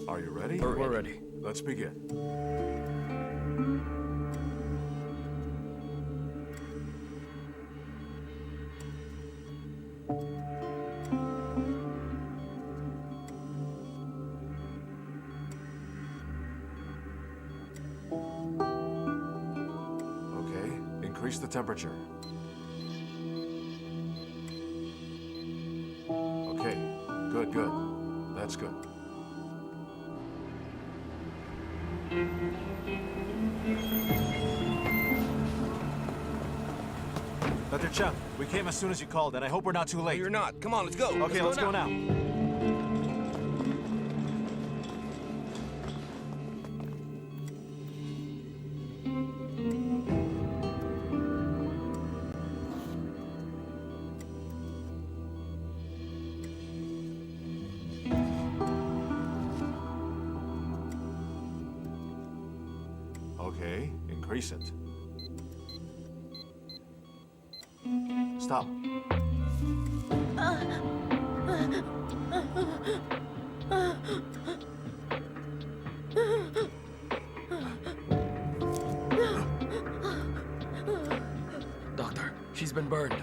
Are you ready? We're ready. Let's begin. Okay, increase the temperature. Okay, good. That's good. Dr. Cheng, we came as soon as you called, and I hope we're not too late. No, you're not. Come on, let's go. Okay, let's go now. Okay, increase it. Stop. Doctor, she's been burned.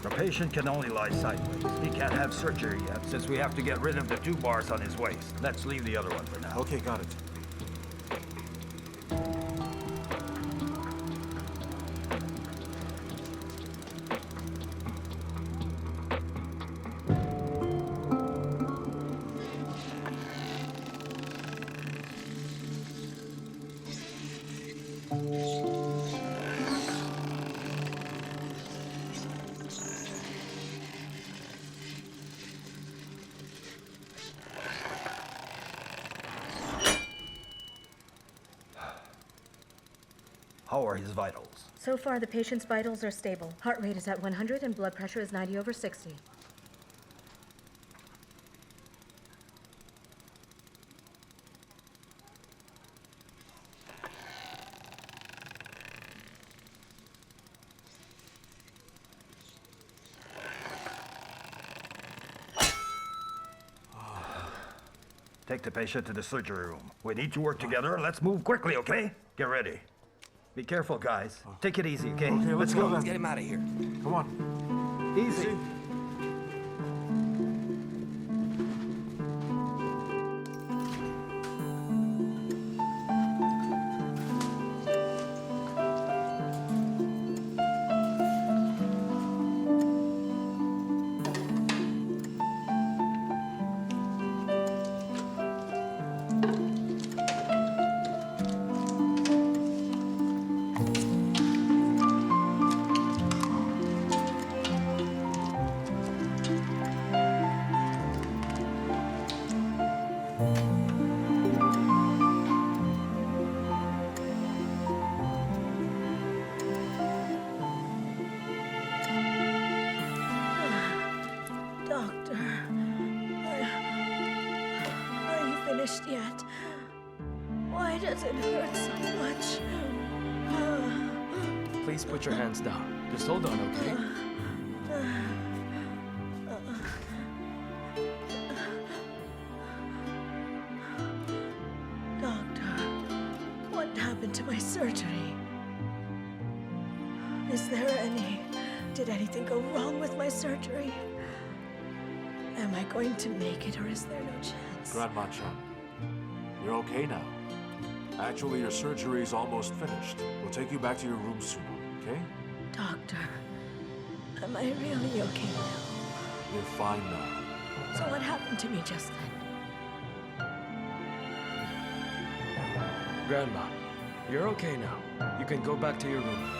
The patient can only lie sideways. He can't have surgery yet, since we have to get rid of the 2 bars on his waist. Let's leave the other one for now. Okay, got it. How are his vitals? So far, the patient's vitals are stable. Heart rate is at 100 and blood pressure is 90/60. Take the patient to the surgery room. We need to work together. Let's move quickly, okay? Get ready. Be careful, guys. Take it easy, okay? Okay, let's go Let's then. get him out of here. Come on. Easy. finished yet. Why does it hurt so much? Please put your hands down. Just hold on, okay? Doctor, what happened to my surgery? Is there did anything go wrong with my surgery? Am I going to make it, or is there no chance? Grandma Chan, you're okay now. Actually, your surgery is almost finished. We'll take you back to your room soon. okay? Doctor, am I really okay now? You're fine now. So what happened to me just then? Grandma, you're okay now. You can go back to your room.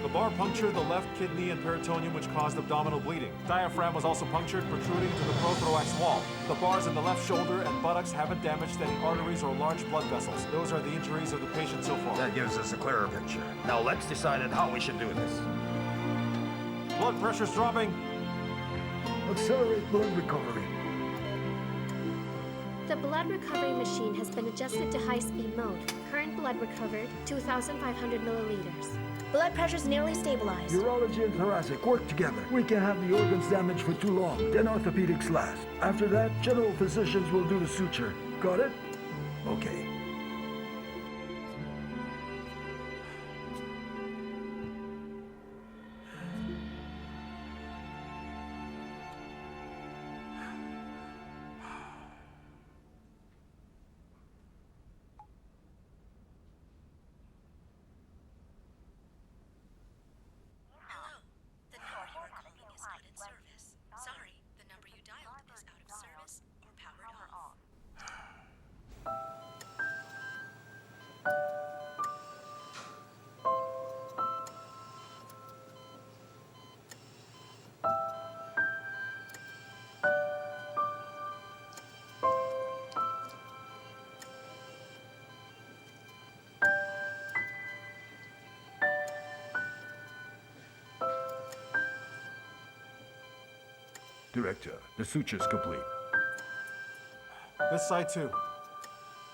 The bar punctured the left kidney and peritoneum, which caused abdominal bleeding. Diaphragm was also punctured, protruding to the prothorax wall. The bars in the left shoulder and buttocks haven't damaged any arteries or large blood vessels. Those are the injuries of the patient so far. That gives us a clearer picture. Now let's decide on how we should do this. Blood pressure's dropping. Accelerate blood recovery. The blood recovery machine has been adjusted to high-speed mode. Current blood recovered, 2,500 milliliters. Blood pressure's nearly stabilized. Urology and thoracic work together. We can't have the organs damaged for too long. Then orthopedics last. After that, general physicians will do the suture. Got it? Okay. Hello. The number you are calling is not in service. Sorry, the number you dialed is out of service or powered off. Director, the suture's complete. This side too.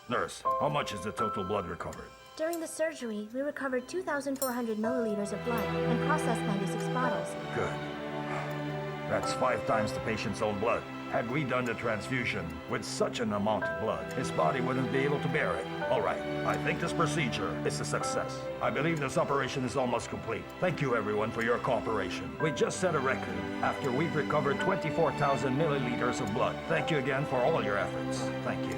Nurse, how much is the total blood recovered? During the surgery, we recovered 2,400 milliliters of blood and processed 96 bottles. Good. That's 5 times the patient's own blood. Had we done the transfusion with such an amount of blood, his body wouldn't be able to bear it. All right, I think this procedure is a success. I believe this operation is almost complete. Thank you, everyone, for your cooperation. We just set a record after we've recovered 24,000 milliliters of blood. Thank you again for all your efforts. Thank you.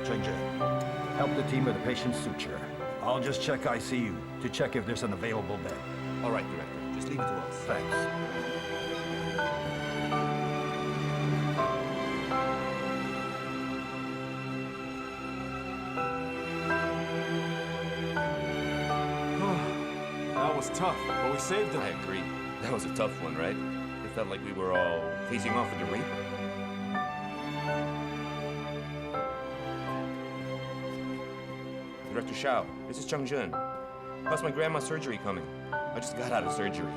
Zheng, help the team with the patient's suture. I'll just check ICU to check if there's an available bed. All right, Director. Just leave it to us. Thanks. That was tough, but we saved him. I agree. That was a tough one, right? It felt like we were all facing off with the reaper. Director Shao, this is Changzhen. How's my grandma's surgery coming? I just got out of surgery.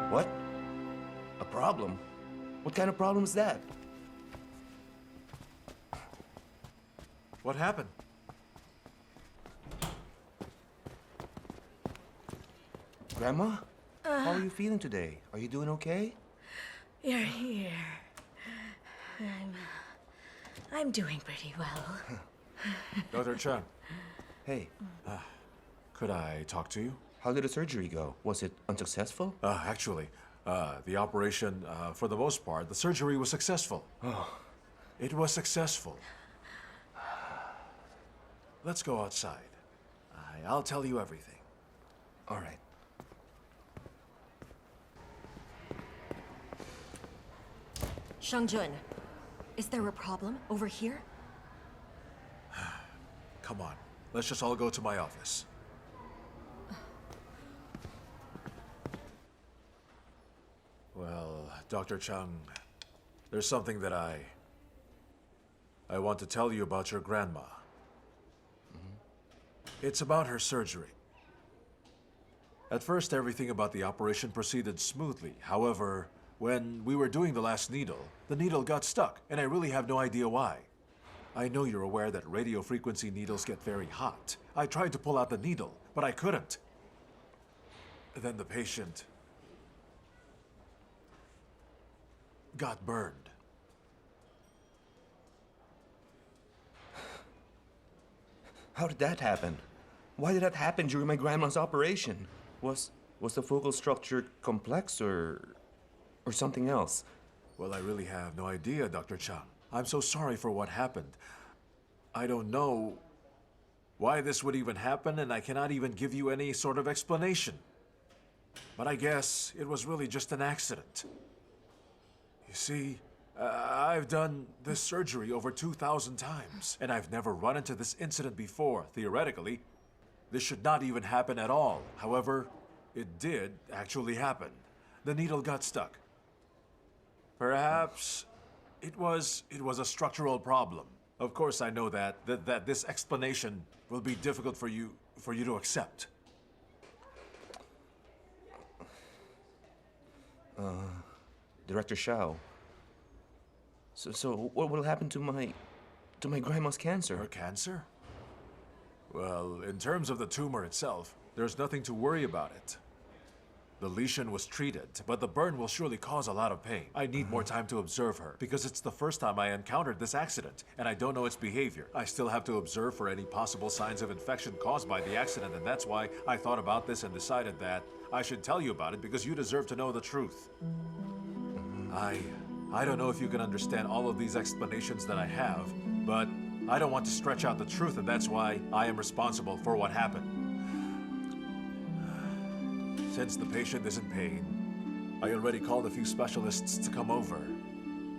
What? A problem? What kind of problem is that? What happened? Grandma? How are you feeling today? Are you doing okay? You're here. I'm doing pretty well. Dr. Chang, Hey, could I talk to you? how did the surgery go? Was it unsuccessful? Actually, the operation, for the most part, the surgery was successful. It was successful. Let's go outside. I'll tell you everything. All right. Shangjun, is there a problem over here? Come on, let's just all go to my office. Well, Dr. Chang, there's something that I want to tell you about your grandma. It's about her surgery. At first, everything about the operation proceeded smoothly. However, when we were doing the last needle, the needle got stuck, and I really have no idea why. I know you're aware that radio frequency needles get very hot. I tried to pull out the needle, but I couldn't. Then got burned. How did that happen? Why did that happen during my grandma's operation? Was the focal structure complex or something else? Well, I really have no idea, Dr. Chang. I'm so sorry for what happened. I don't know why this would even happen, and I cannot even give you any sort of explanation. But I guess it was really just an accident. You see, I've done this surgery over 2,000 times, and I've never run into this incident before. Theoretically, this should not even happen at all. However, it did actually happen. The needle got stuck. Perhaps it was a structural problem. Of course, I know that this explanation will be difficult for you to accept. Director Shao. So what will happen to my grandma's cancer? Her cancer? Well, in terms of the tumor itself, there's nothing to worry about it. The lesion was treated, but the burn will surely cause a lot of pain. I need more time to observe her, because it's the first time I encountered this accident, and I don't know its behavior. I still have to observe for any possible signs of infection caused by the accident, and that's why I thought about this and decided that I should tell you about it, because you deserve to know the truth. I don't know if you can understand all of these explanations that I have, but I don't want to stretch out the truth, and that's why I am responsible for what happened. Since the patient is in pain, I already called a few specialists to come over.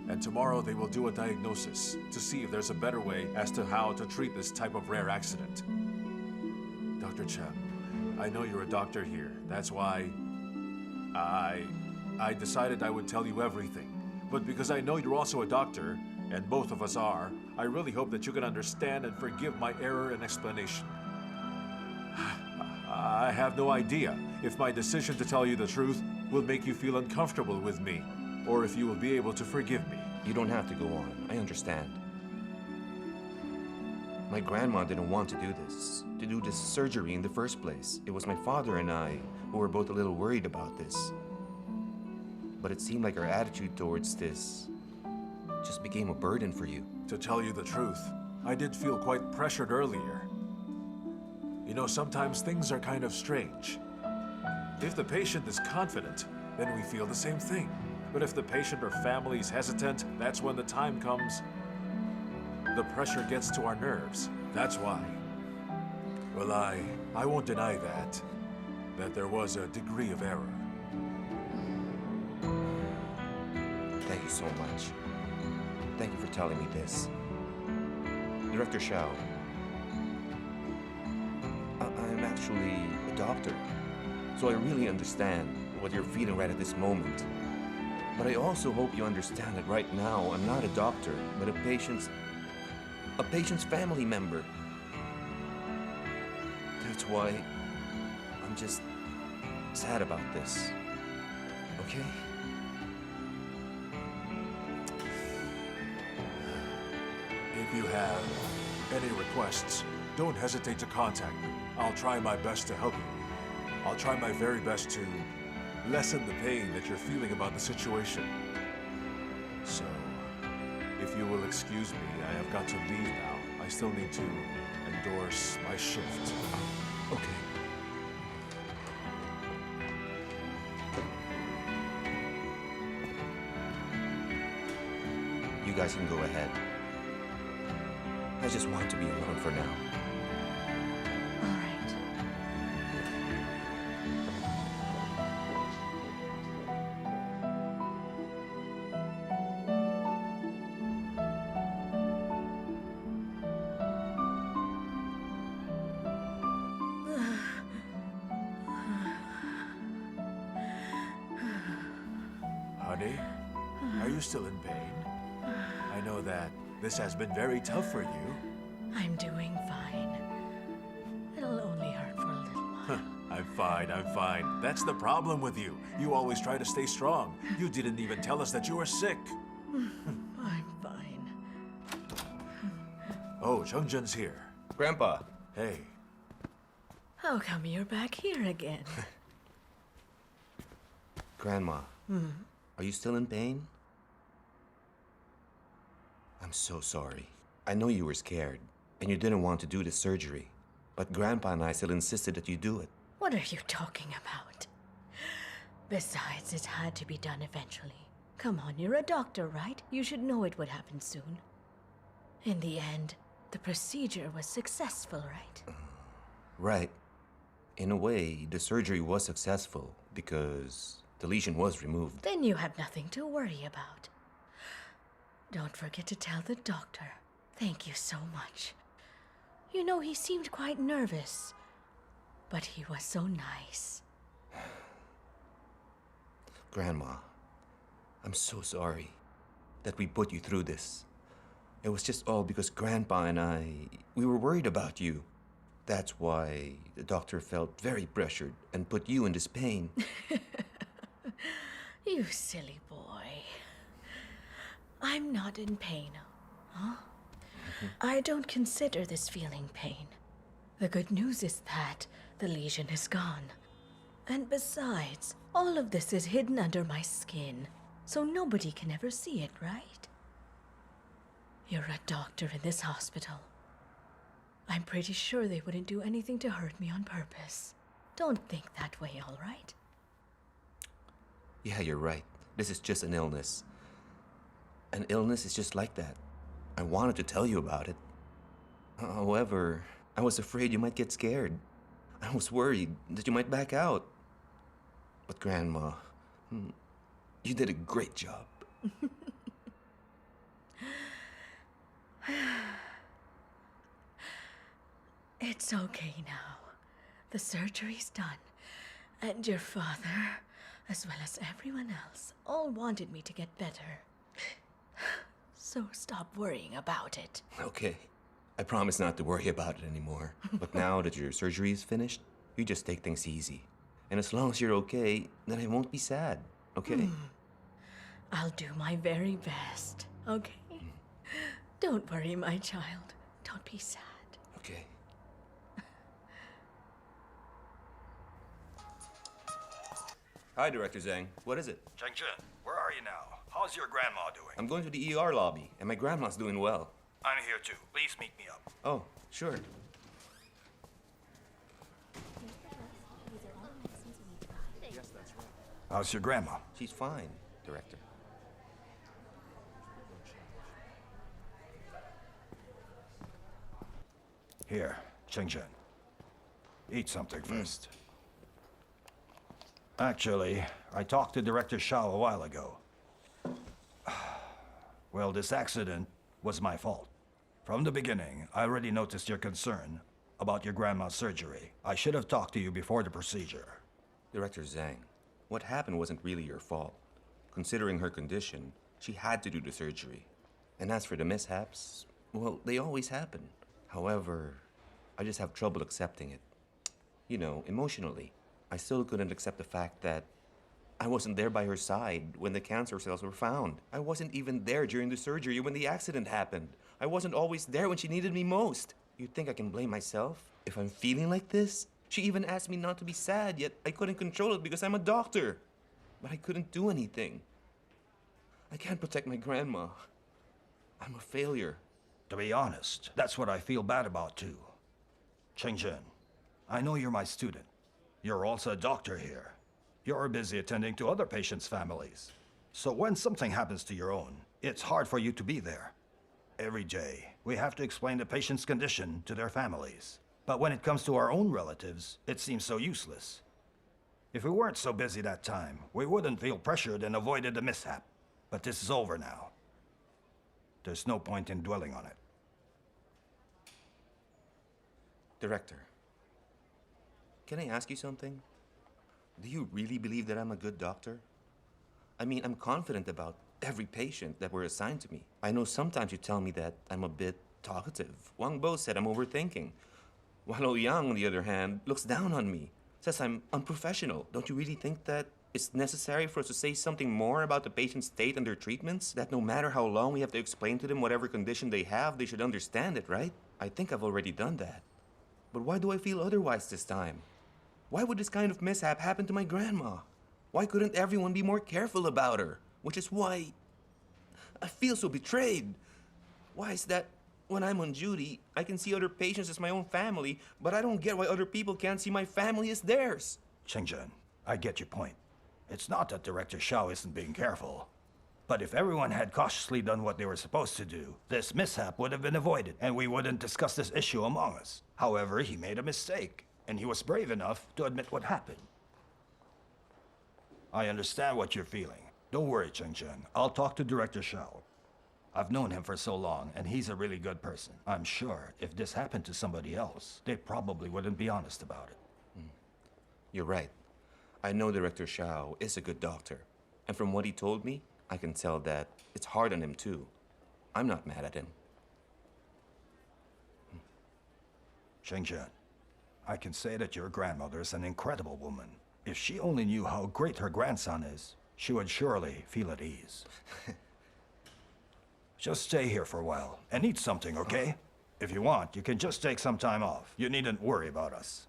And tomorrow they will do a diagnosis to see if there's a better way as to how to treat this type of rare accident. Dr. Chen, I know you're a doctor here. That's why I decided I would tell you everything. But because I know you're also a doctor, and both of us are, I really hope that you can understand and forgive my error in explanation. I have no idea if my decision to tell you the truth will make you feel uncomfortable with me, or if you will be able to forgive me. You don't have to go on. I understand. My grandma didn't want to do this surgery in the first place. It was my father and I who were both a little worried about this. But it seemed like our attitude towards this just became a burden for you. To tell you the truth, I did feel quite pressured earlier. You know, sometimes things are kind of strange. If the patient is confident, then we feel the same thing. But if the patient or family is hesitant, that's when the time comes. The pressure gets to our nerves. That's why. Well, I won't deny that there was a degree of error. Thank you so much. Thank you for telling me this. Director Shao, I'm actually a doctor, so I really understand what you're feeling right at this moment. But I also hope you understand that right now I'm not a doctor, but a patient's family member. That's why I'm just sad about this. Okay? If you have any requests, don't hesitate to contact me. I'll try my best to help you. I'll try my very best to lessen the pain that you're feeling about the situation. So, if you will excuse me, I have got to leave now. I still need to endorse my shift. Okay. You guys can go ahead. I just want to be alone for now. All right. Honey, are you still in pain? I know that this has been very tough for you. I'm doing fine. It'll only hurt for a little while. I'm fine. That's the problem with you. You always try to stay strong. You didn't even tell us that you were sick. I'm fine. Oh, Zhengzhen's here. Grandpa, Hey, How come you're back here again? Grandma, are you still in pain? I'm so sorry. I know you were scared, and you didn't want to do the surgery. But Grandpa and I still insisted that you do it. What are you talking about? Besides, it had to be done eventually. Come on, you're a doctor, right? You should know it would happen soon. In the end, the procedure was successful, right? Right. In a way, the surgery was successful because the lesion was removed. Then you have nothing to worry about. Don't forget to tell the doctor. Thank you so much. You know, he seemed quite nervous, but he was so nice. Grandma, I'm so sorry that we put you through this. It was just all because Grandpa and we were worried about you. That's why the doctor felt very pressured and put you in this pain. You silly boy. I'm not in pain, huh? I don't consider this feeling pain. The good news is that the lesion is gone. And besides, all of this is hidden under my skin, so nobody can ever see it, right? You're a doctor in this hospital. I'm pretty sure they wouldn't do anything to hurt me on purpose. Don't think that way, all right? Yeah, you're right. This is just an illness. An illness is just like that. I wanted to tell you about it. However, I was afraid you might get scared. I was worried that you might back out. But Grandma, you did a great job. It's okay now. The surgery's done. And your father, as well as everyone else, all wanted me to get better. So stop worrying about it. Okay. I promise not to worry about it anymore. But now that your surgery is finished, you just take things easy. And as long as you're okay, then I won't be sad, okay? I'll do my very best, okay? Don't worry, my child. Don't be sad. Okay. Hi, Director Zhang. What is it? Qianqian, where are you now? How's your grandma doing? I'm going to the ER lobby, and my grandma's doing well. I'm here too. Please meet me up. Oh, sure. How's your grandma? She's fine, Director. Here, Qianqian. Eat something first. Actually, I talked to Director Zhao a while ago. Well, this accident was my fault. From the beginning, I already noticed your concern about your grandma's surgery. I should have talked to you before the procedure. Director Zhang, what happened wasn't really your fault. Considering her condition, she had to do the surgery. And as for the mishaps, well, they always happen. However, I just have trouble accepting it. You know, emotionally. I still couldn't accept the fact that I wasn't there by her side when the cancer cells were found. I wasn't even there during the surgery when the accident happened. I wasn't always there when she needed me most. You think I can blame myself if I'm feeling like this? She even asked me not to be sad, yet I couldn't control it because I'm a doctor. But I couldn't do anything. I can't protect my grandma. I'm a failure. To be honest, that's what I feel bad about too. Qianqian, I know you're my student. You're also a doctor here. You're busy attending to other patients' families. So when something happens to your own, it's hard for you to be there. Every day, we have to explain the patient's condition to their families. But when it comes to our own relatives, it seems so useless. If we weren't so busy that time, we wouldn't feel pressured and avoided the mishap. But this is over now. There's no point in dwelling on it. Director, can I ask you something? Do you really believe that I'm a good doctor? I mean, I'm confident about every patient that were assigned to me. I know sometimes you tell me that I'm a bit talkative. Wang Bo said I'm overthinking. While Yang, on the other hand, looks down on me, says I'm unprofessional. Don't you really think that it's necessary for us to say something more about the patient's state and their treatments? That no matter how long we have to explain to them whatever condition they have, they should understand it, right? I think I've already done that. But why do I feel otherwise this time? Why would this kind of mishap happen to my grandma? Why couldn't everyone be more careful about her? Which is why I feel so betrayed. Why is that when I'm on duty, I can see other patients as my own family, but I don't get why other people can't see my family as theirs? Shenzhen, I get your point. It's not that Director Zhao isn't being careful. But if everyone had cautiously done what they were supposed to do, this mishap would have been avoided, and we wouldn't discuss this issue among us. However, he made a mistake, and he was brave enough to admit what happened. I understand what you're feeling. Don't worry, Qianqian. I'll talk to Director Zhao. I've known him for so long, and he's a really good person. I'm sure if this happened to somebody else, they probably wouldn't be honest about it. You're right. I know Director Zhao is a good doctor. And from what he told me, I can tell that it's hard on him too. I'm not mad at him. Shenzhen, I can say that your grandmother is an incredible woman. If she only knew how great her grandson is, she would surely feel at ease. Just stay here for a while and eat something, okay? If you want, you can just take some time off. You needn't worry about us.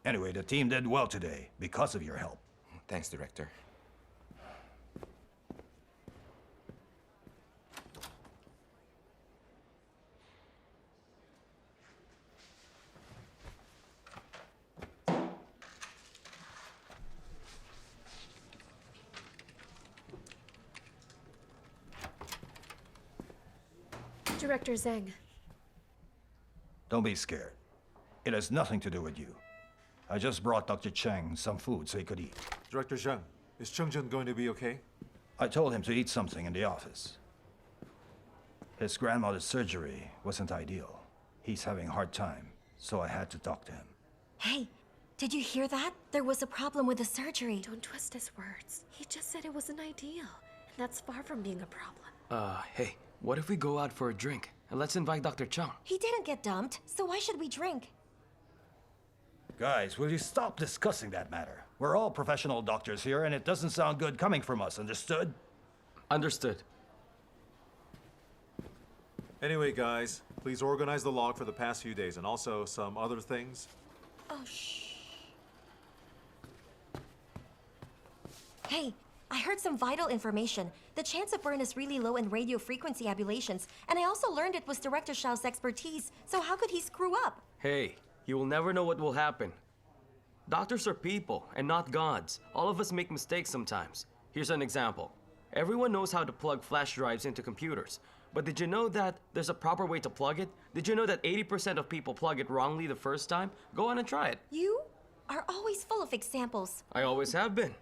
Anyway, the team did well today because of your help. Thanks, Director. Director Zheng. Don't be scared. It has nothing to do with you. I just brought Dr. Cheng some food so he could eat. Director Zhang, is Chengzhen going to be okay? I told him to eat something in the office. His grandmother's surgery wasn't ideal. He's having a hard time, so I had to talk to him. Hey, did you hear that? There was a problem with the surgery. Don't twist his words. He just said it wasn't ideal, and that's far from being a problem. Hey, what if we go out for a drink? And let's invite Dr. Chang. He didn't get dumped, so why should we drink? Guys, will you stop discussing that matter? We're all professional doctors here, and it doesn't sound good coming from us, understood? Understood. Anyway, guys, please organize the log for the past few days and also some other things. Oh, shh. Hey, I heard some vital information. The chance of burn is really low in radio frequency ablations, and I also learned it was Director Zhao's expertise, so how could he screw up? Hey, you will never know what will happen. Doctors are people and not gods. All of us make mistakes sometimes. Here's an example. Everyone knows how to plug flash drives into computers. But did you know that there's a proper way to plug it? Did you know that 80% of people plug it wrongly the first time? Go on and try it. You are always full of examples. I always have been.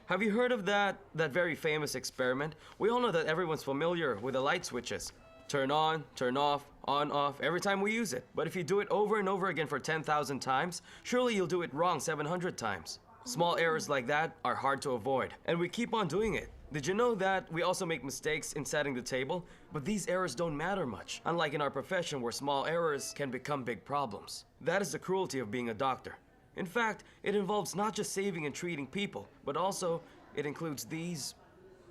Have you heard of that very famous experiment? We all know that everyone's familiar with the light switches. Turn on, turn off, on, off, every time we use it. But if you do it over and over again for 10,000 times, surely you'll do it wrong 700 times. Small errors like that are hard to avoid, and we keep on doing it. Did you know that we also make mistakes in setting the table? But these errors don't matter much, unlike in our profession where small errors can become big problems. That is the cruelty of being a doctor. In fact, it involves not just saving and treating people, but also it includes these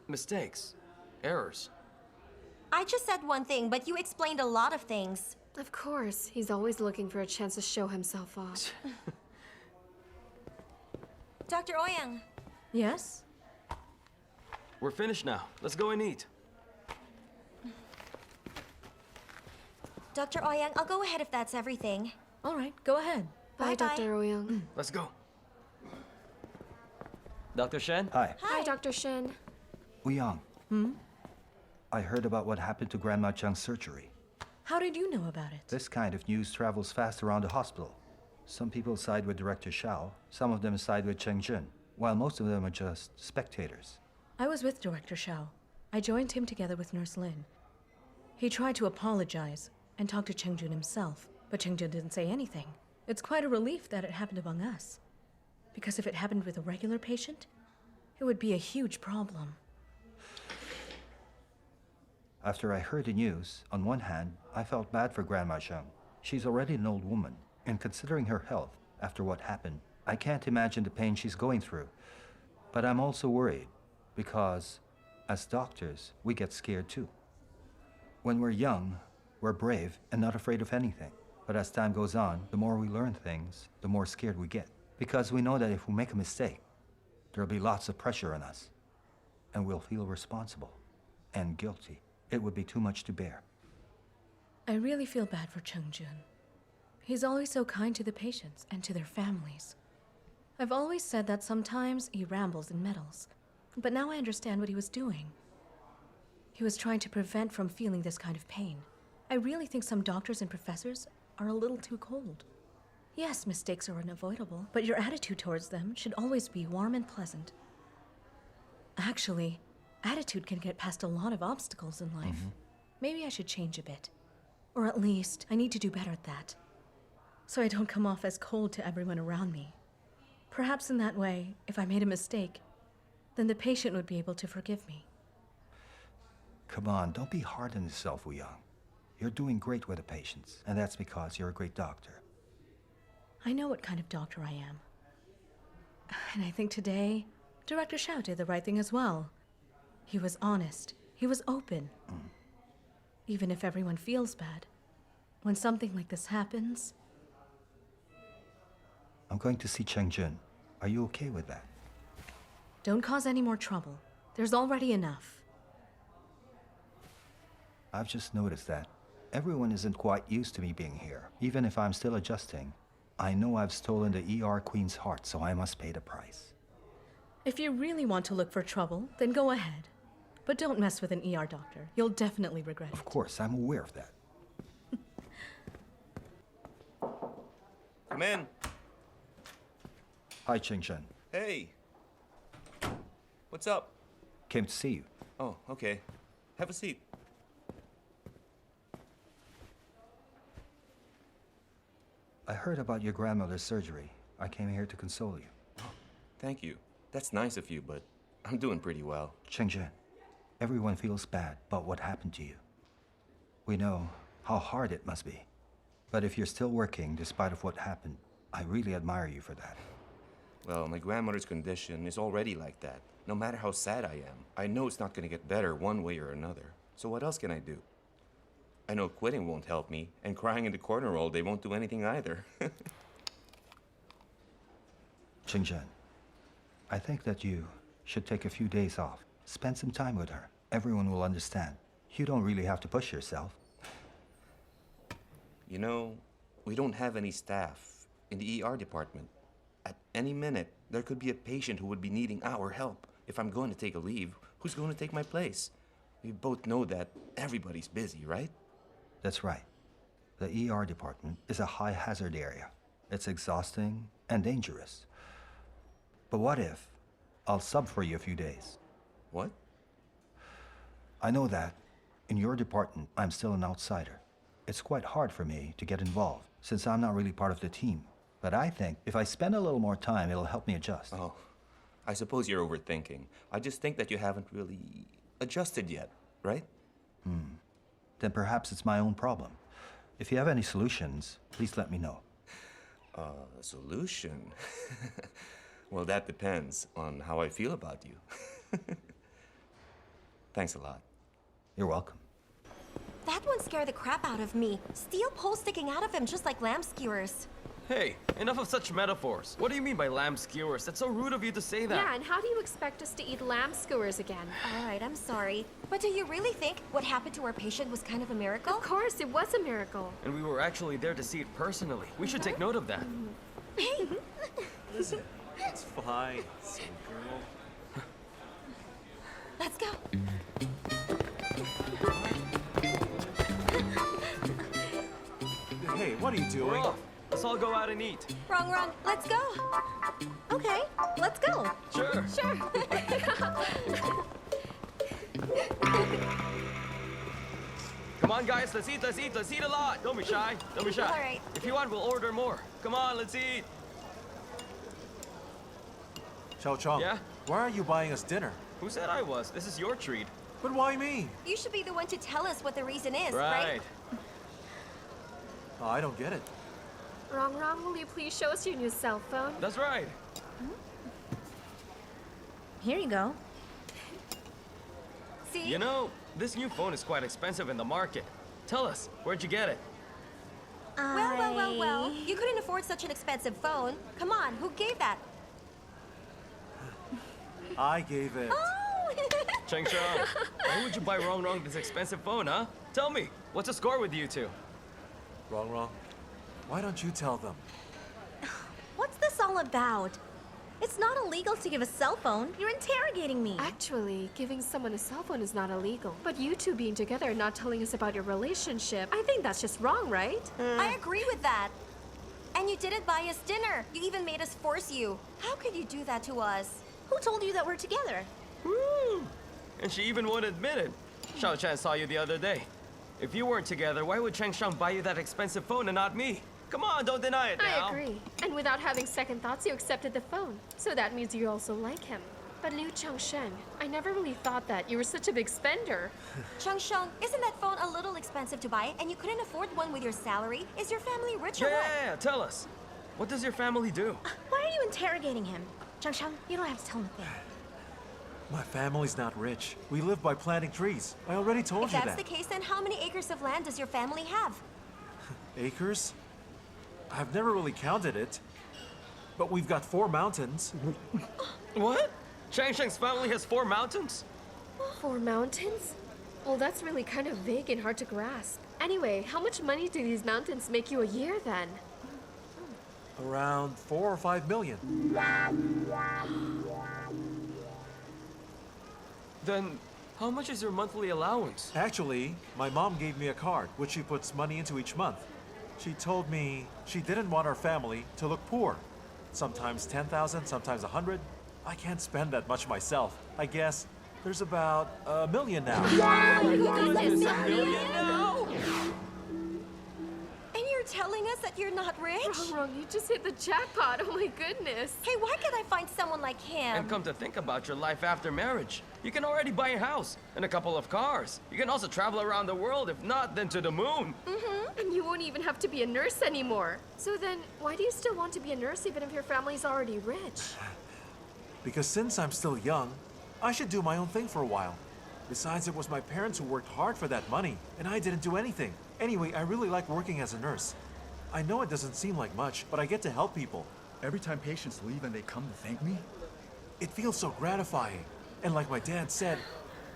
mistakes, errors. I just said one thing, but you explained a lot of things. Of course, he's always looking for a chance to show himself off. Dr. Ouyang. Yes? We're finished now. Let's go and eat. Dr. Ouyang, I'll go ahead if that's everything. All right, go ahead. Bye, Bye-bye. Dr. Ouyang. Let's go. Dr. Shen? Hi. Hi, Dr. Shen. Yang. I heard about what happened to Grandma Jiang's surgery. How did you know about it? This kind of news travels fast around the hospital. Some people side with Director Zhao, some of them side with Chengzhen, while most of them are just spectators. I was with Director Zhao. I joined him together with Nurse Lin. He tried to apologize and talk to Chengzhen himself, but Chengzhen didn't say anything. It's quite a relief that it happened among us. Because if it happened with a regular patient, it would be a huge problem. After I heard the news, on one hand, I felt bad for Grandma Zheng. She's already an old woman, and considering her health after what happened, I can't imagine the pain she's going through. But I'm also worried, because as doctors, we get scared too. When we're young, we're brave and not afraid of anything. But as time goes on, the more we learn things, the more scared we get. Because we know that if we make a mistake, there'll be lots of pressure on us. And we'll feel responsible and guilty. It would be too much to bear. I really feel bad for Cheng-jun. He's always so kind to the patients and to their families. I've always said that sometimes he rambles and meddles, but now I understand what he was doing. He was trying to prevent from feeling this kind of pain. I really think some doctors and professors are a little too cold. Yes, mistakes are unavoidable, but your attitude towards them should always be warm and pleasant. Actually, attitude can get past a lot of obstacles in life. Maybe I should change a bit. Or at least, I need to do better at that. So I don't come off as cold to everyone around me. Perhaps in that way, if I made a mistake, then the patient would be able to forgive me. Come on, don't be hard on yourself, Wu Yang. You're doing great with the patients, and that's because you're a great doctor. I know what kind of doctor I am. And I think today, Director Xiao did the right thing as well. He was honest. He was open. Even if everyone feels bad, when something like this happens... I'm going to see Cheng-jun. Are you okay with that? Don't cause any more trouble. There's already enough. I've just noticed that everyone isn't quite used to me being here. Even if I'm still adjusting, I know I've stolen the ER Queen's heart, so I must pay the price. If you really want to look for trouble, then go ahead. But don't mess with an ER doctor. You'll definitely regret it. Of course, I'm aware of that. Come in. Hi, Cheng-jun. Hey. What's up? Came to see you. Oh, okay. Have a seat. I heard about your grandmother's surgery. I came here to console you. Oh, thank you. That's nice of you, but I'm doing pretty well. Cheng-jun, everyone feels bad about what happened to you. We know how hard it must be. But if you're still working despite of what happened, I really admire you for that. Well, my grandmother's condition is already like that. No matter how sad I am, I know it's not going to get better one way or another. So what else can I do? I know quitting won't help me, and crying in the corner all day won't do anything either. Cheng-jun, I think that you should take a few days off. Spend some time with her. Everyone will understand. You don't really have to push yourself. You know, we don't have any staff in the ER department. At any minute, there could be a patient who would be needing our help. If I'm going to take a leave, who's going to take my place? We both know that everybody's busy, right? That's right. The ER department is a high-hazard area. It's exhausting and dangerous. But what if I'll sub for you a few days? What? I know that in your department, I'm still an outsider. It's quite hard for me to get involved since I'm not really part of the team. But I think if I spend a little more time, it'll help me adjust. Oh, I suppose you're overthinking. I just think that you haven't really adjusted yet, right? Then perhaps it's my own problem. If you have any solutions, please let me know. A solution? Well, that depends on how I feel about you. Thanks a lot. You're welcome. That one scared the crap out of me. Steel poles sticking out of him just like lamb skewers. Hey, enough of such metaphors. What do you mean by lamb skewers? That's so rude of you to say that. Yeah, and how do you expect us to eat lamb skewers again? All right, I'm sorry. But do you really think what happened to our patient was kind of a miracle? Of course, it was a miracle. And we were actually there to see it personally. We should take note of that. Hey! Listen, it's fine, sweet girl. Let's go. Hey, what are you We're doing? off. Let's all go out and eat. Wrong. Let's go. Okay, let's go. Sure. Sure. Come on, guys. Let's eat. Let's eat. Let's eat a lot. Don't be shy. Don't be shy. All right. If you want, we'll order more. Come on, let's eat. Xiao Chong, Yeah? why are you buying us dinner? Who said I was? This is your treat. But why me? You should be the one to tell us what the reason is, right? Oh, I don't get it. Wrong, will you please show us your new cell phone? That's right. Here you go. See? You know, this new phone is quite expensive in the market. Tell us, where'd you get it? Well. You couldn't afford such an expensive phone. Come on, who gave that? I gave it. Oh! Changshang, why would you buy Wrong this expensive phone, huh? Tell me, what's the score with you two? Wrong. Why don't you tell them? What's this all about? It's not illegal to give a cell phone. You're interrogating me. Actually, giving someone a cell phone is not illegal. But you two being together and not telling us about your relationship, I think that's just wrong, right? I agree with that. And you didn't buy us dinner. You even made us force you. How could you do that to us? Who told you that we're together? Woo! And she even won't admit it. Xiao Chan saw you the other day. If you weren't together, why would Chang Shang buy you that expensive phone and not me? Come on, don't deny it now. I agree. And without having second thoughts, you accepted the phone. So that means you also like him. But Liu Changshen, I never really thought that. You were such a big spender. Changsheng, isn't that phone a little expensive to buy and you couldn't afford one with your salary? Is your family rich or what? Yeah, tell us. What does your family do? Why are you interrogating him? Changshang, you don't have to tell him a thing. My family's not rich. We live by planting trees. I already told If you that's that. the case, then how many acres of land does your family have? Acres? I've never really counted it. But we've got 4 mountains. What? Chang Shang's family has 4 mountains? 4 mountains? Well, that's really kind of vague and hard to grasp. Anyway, how much money do these mountains make you a year then? Around 4 or 5 million. Then, how much is your monthly allowance? Actually, my mom gave me a card, which she puts money into each month. She told me she didn't want our family to look poor. Sometimes 10,000, sometimes 100. I can't spend that much myself. I guess there's about 1 million now. Goodness, $1 million now? And you're telling us that you're not rich? Wrong, you just hit the jackpot. Oh my goodness. Hey, why can't I find someone like him? And come to think about your life after marriage, you can already buy a house and a couple of cars. You can also travel around the world, if not, then to the moon. And you won't even have to be a nurse anymore. So then, why do you still want to be a nurse even if your family's already rich? Because since I'm still young, I should do my own thing for a while. Besides, it was my parents who worked hard for that money, and I didn't do anything. Anyway, I really like working as a nurse. I know it doesn't seem like much, but I get to help people. Every time patients leave and they come to thank me, It feels so gratifying. And like my dad said,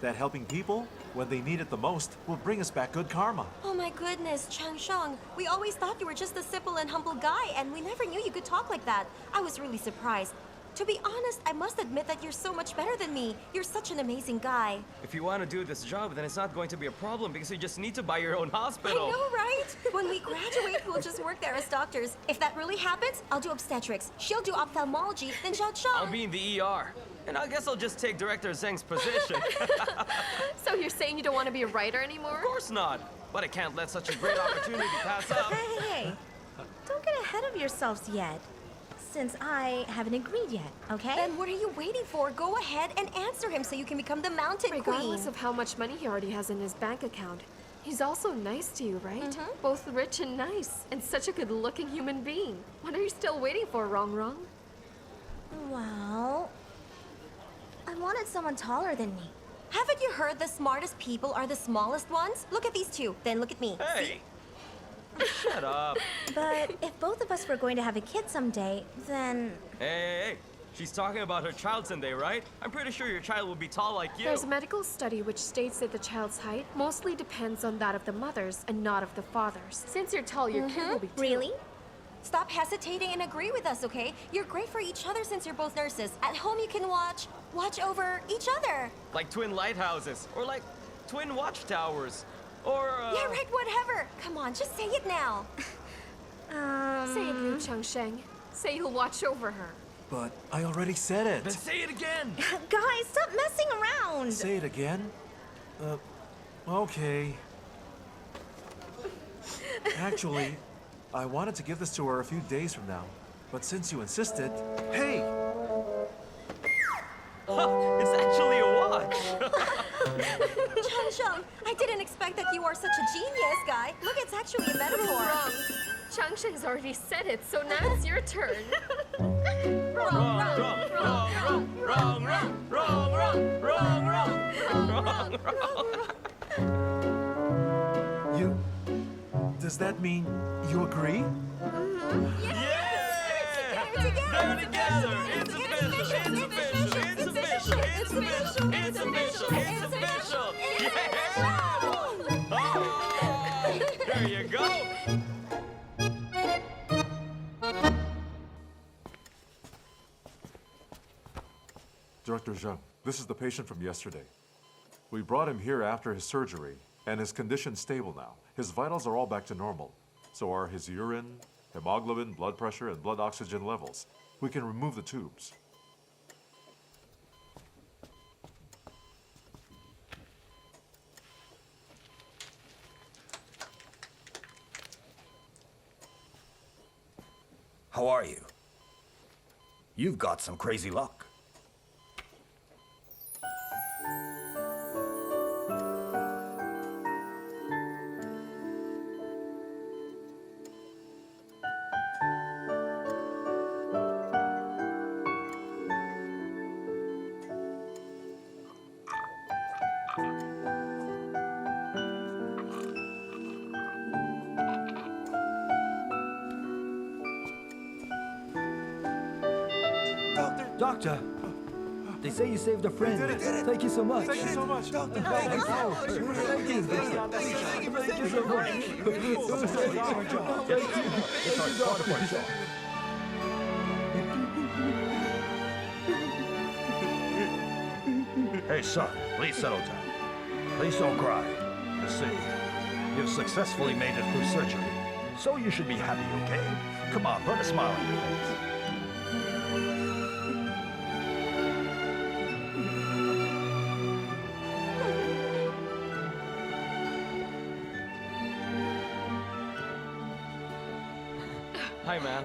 that helping people, when they need it the most, will bring us back good karma. Oh my goodness, Changsheng. We always thought you were just a simple and humble guy, and we never knew you could talk like that. I was really surprised. To be honest, I must admit that you're so much better than me. You're such an amazing guy. If you want to do this job, then it's not going to be a problem because you just need to buy your own I hospital. know, right? When we graduate, we'll just work there as doctors. If that really happens, I'll do obstetrics. She'll do ophthalmology, then Zhao I'll be in the ER. And I guess I'll just take Director Zheng's position. So you're saying you don't want to be a writer anymore? Of course not. But I can't let such a great opportunity pass up. Hey. Don't get ahead of yourselves yet. Since I haven't agreed yet, okay? Then what are you waiting for? Go ahead and answer him so you can become the mountain Regardless queen. of how much money he already has in his bank account, he's also nice to you, right? Both rich and nice, and such a good-looking human being. What are you still waiting for, Wrong? Well, I wanted someone taller than me. Haven't you heard the smartest people are the smallest ones? Look at these two, then look at me. Hey! Shut up. But if both of us were going to have a kid someday, then... Hey. She's talking about her child someday, right? I'm pretty sure your child will be tall like you. There's a medical study which states that the child's height mostly depends on that of the mother's and not of the father's. Since you're tall, your kid will be too. Really? Stop hesitating and agree with us, okay? You're great for each other since you're both nurses. At home you can watch over each other. Like twin lighthouses, or like twin watchtowers, or Yeah, right, whatever. Come on, just say it now. Say it, Liu Changsheng. Say you'll watch over her. But I already said Then it. say it again! Guys, stop messing around! Say it again? Okay. Actually, I wanted to give this to her a few days from now. But since you insisted... Hey! It's actually a watch! Zhang, I didn't expect that you are such a genius, guy. Look, it's actually a metaphor. Wrong. Changsheng's already said it, so now it's your turn. You... Does that mean you agree? Yeah! They're together! It's official! It's official! It's official! official! It's official! It's official! It's official! Yeah! Oh, there you go! Director Zheng, this is the patient from yesterday. We brought him here after his surgery, and his condition's stable now. His vitals are all back to normal. So are his urine, hemoglobin, blood pressure, and blood oxygen levels. We can remove the tubes. How are you? You've got some crazy luck. Doctor, they say you saved a friend. We did it. Thank you so much. Thank you so much. Thank you. Thank you. Thank you so much. It's our part job. Hey, son, please settle down. Please don't cry. You see, you've successfully made it through surgery, so you should be happy, okay? Come on, put a smile on your face. Hi, man.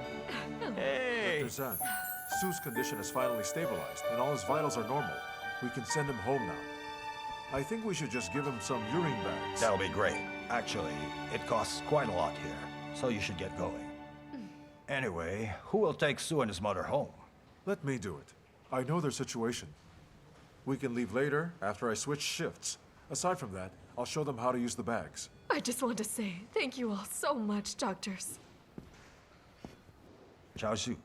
Hey! Dr. Zhang, Su's condition is finally stabilized, and all his vitals are normal. We can send him home now. I think we should just give him some urine bags. That'll be great. Actually, it costs quite a lot here, so you should get going. Anyway, who will take Su and his mother home? Let me do it. I know their situation. We can leave later, after I switch shifts. Aside from that, I'll show them how to use the bags. I just want to say thank you all so much, doctors. Zhao Su,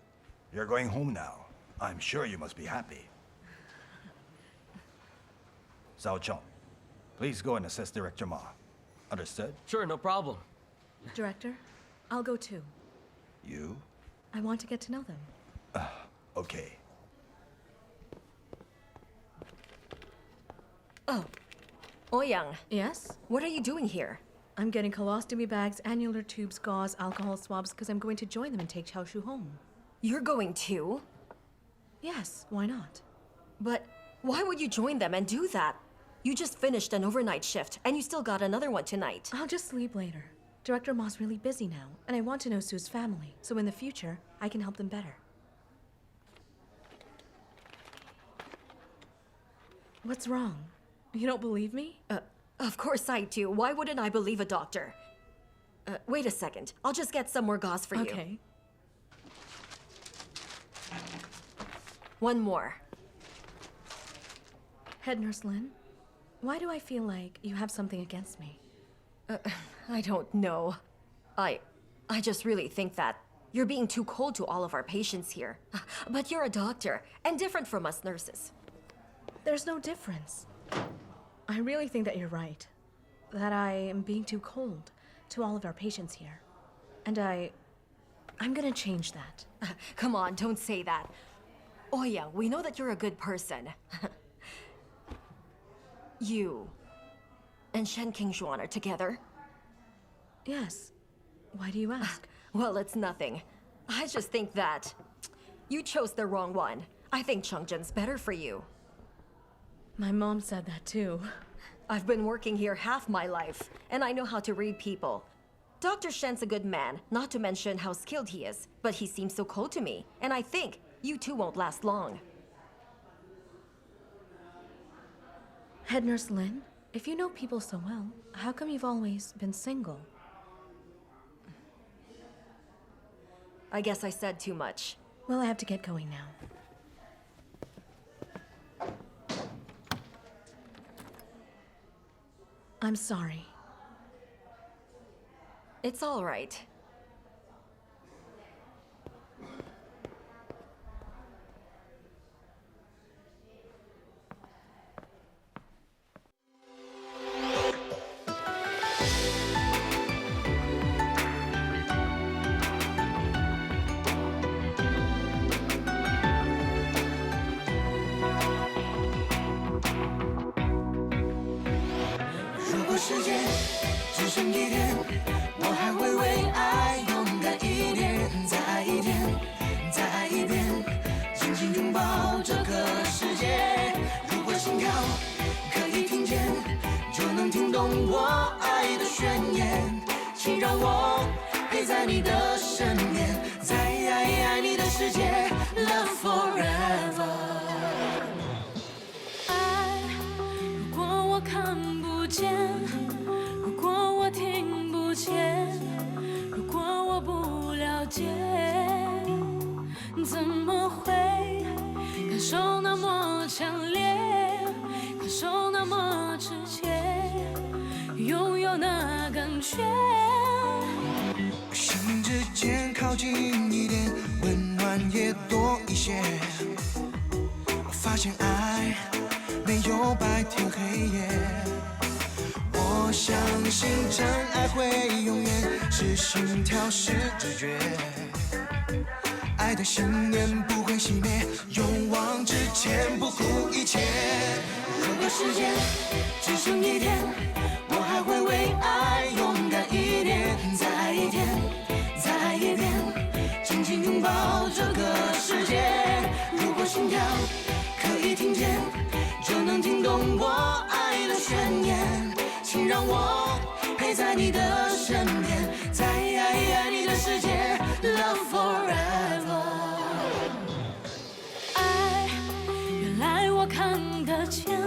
you're going home now. I'm sure you must be happy. Zhao Chong, please go and assess Director Ma. Understood? Sure, no problem. Director, I'll go too. You? I want to get to know them. Okay. Oh. Ouyang, Yes? what are you doing here? I'm getting colostomy bags, annular tubes, gauze, alcohol swabs, because I'm going to join them and take Xiaoshu home. You're going too? Yes, why not? But why would you join them and do that? You just finished an overnight shift, and you still got another one tonight. I'll just sleep later. Director Ma's really busy now, and I want to know Su's family, so in the future, I can help them better. What's wrong? You don't believe me? Of course I do. Why wouldn't I believe a doctor? Wait a second. I'll just get some more gauze for you. Okay. One more. Head Nurse Lin, why do I feel like you have something against me? I don't know. I just really think that you're being too cold to all of our patients here. But you're a doctor, and different from us nurses. There's no difference. I really think that you're right. That I am being too cold to all of our patients here. And I'm gonna change that. Come on, don't say that. Oya, we know that you're a good person. You and Shen Qingshuan are together? Yes. Why do you ask? Well, it's nothing. I just think that you chose the wrong one. I think Chengzhen's better for you. My mom said that too. I've been working here half my life, and I know how to read people. Dr. Shen's a good man, not to mention how skilled he is, but he seems so cold to me, and I think you two won't last long. Head Nurse Lin, if you know people so well, how come you've always been single? I guess I said too much. Well, I have to get going now. I'm sorry. It's all right. 只剩一天，我还会为爱勇敢一点，再爱一点，再爱一遍，紧紧拥抱这个世界。如果心跳可以听见，就能听懂我爱的宣言，请让我陪在你的身边，在爱你的世界 ，Love forever。爱，如果我看不见，如果我听不见，如果我不了解，怎么会感受那么强烈，感受那么直接，拥有那感觉。心之间靠近一点，温暖也多一些。我发现爱没有白天黑夜，我相信真爱会永远是心跳是直觉，爱的信念不会熄灭，勇往直前不顾一切。如果时间只剩一天，我还会为爱勇敢一点，再爱一天，再爱一遍，紧紧拥抱这个世界。如果心跳可以听见，就能听懂我爱的宣言，请让我陪在你的身边，在爱你的世界 Love forever。 爱，原来我看得见，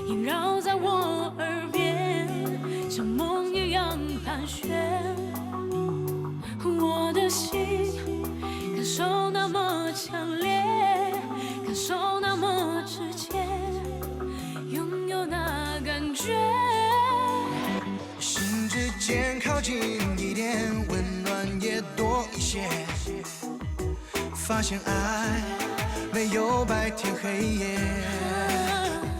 萦绕在我耳边，像梦一样盘旋。我的心感受那么强烈，感受那么直接，拥有那感觉。心之间靠近一点，温暖也多一些。发现爱没有白天黑夜，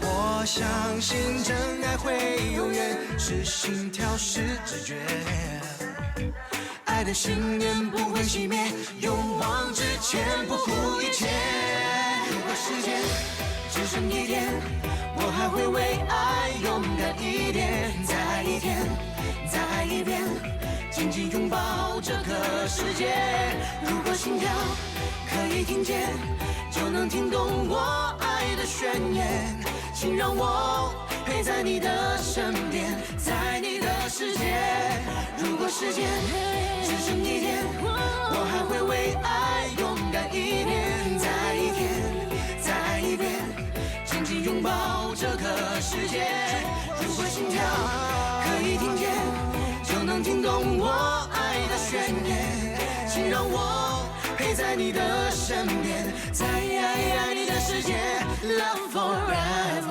我相信真爱会永远是心跳是直觉，爱的信念不会熄灭，勇往直前不顾一切。如果时间只剩一天，我还会为爱勇敢一点，再爱一天，再爱一遍，紧紧拥抱这个世界。如果心跳可以听见，就能听懂我爱的宣言，请让我陪在你的身边，在你的世界。如果时间只剩一天，我还会为爱勇敢一点，再爱一天，再爱一遍，紧紧拥抱这个世界。如果心跳可以听见，就能听懂我爱的宣言，请让我陪在你的身边，在爱你的世界 Love forever。